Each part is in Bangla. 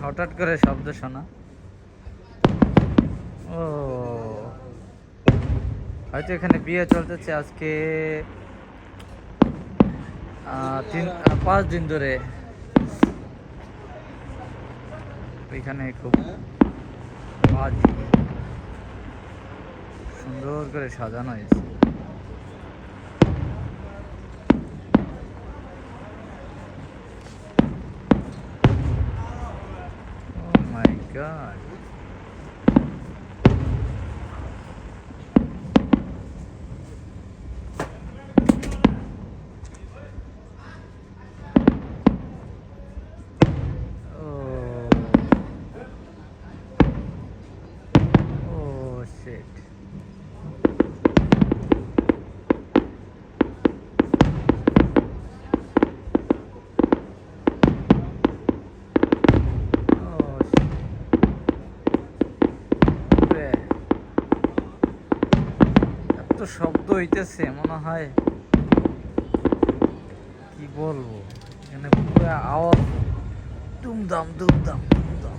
হঠাৎ করে শব্দ শোনা। ও হয়তো এখানে বিয়ে চলতেছে আজকে 5 দিন ধরে। এখানে খুব বাজি সুন্দর করে সাজানো হয়েছে। Oh my God. শব্দ হইতেছে মনে হয় কি বলবো, এখানে পুরো আওয়াজ দুমদাম দুমদাম দুমদাম।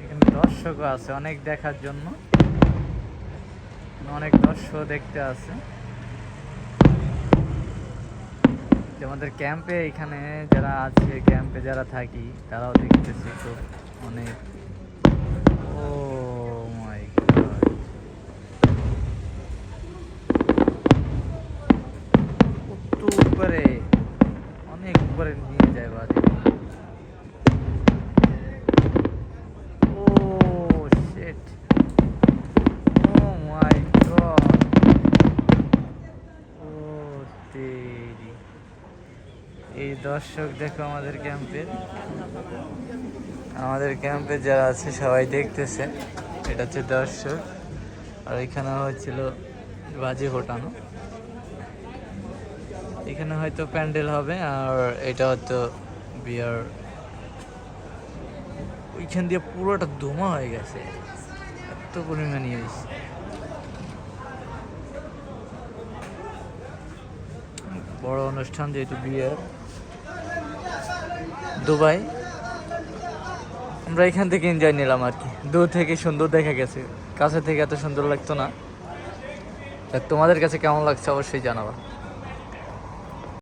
এখানে দর্শকও আছে অনেক দেখার জন্য, অনেক দর্শক দেখতে আছে। আমাদের ক্যাম্পে এখানে যারা আছে, ক্যাম্পে যারা থাকি তারাও দেখতেছি তো অনেক। ও মাই গড, কত উপরে, অনেক উপরে নিয়ে যায় বাজে। ও শিট, ও মাই গড, ও তেরি। এই দর্শক দেখো আমাদের ক্যাম্পে যারা আছে সবাই দেখতেছে। এটা হচ্ছে দর্শক, আর এখানে হচ্ছিল বাজি ফোটানো। এখানে হয়তো প্যান্ডেল হবে, আর এটা হয়তো বিয়ার। ওইখান দিয়ে পুরোটা ধোঁয়া হয়ে গেছে, এত পরিমাণই হয়েছে। বড় অনুষ্ঠান যেহেতু বিয়ের, দুবাই, আমরা এখান থেকে এনজয় নিলাম আর কি। দূর থেকে সুন্দর দেখা গেছে, কাছে থেকে এত সুন্দর লাগতো না। তোমাদের কাছে কেমন লাগছে অবশ্যই জানাবা।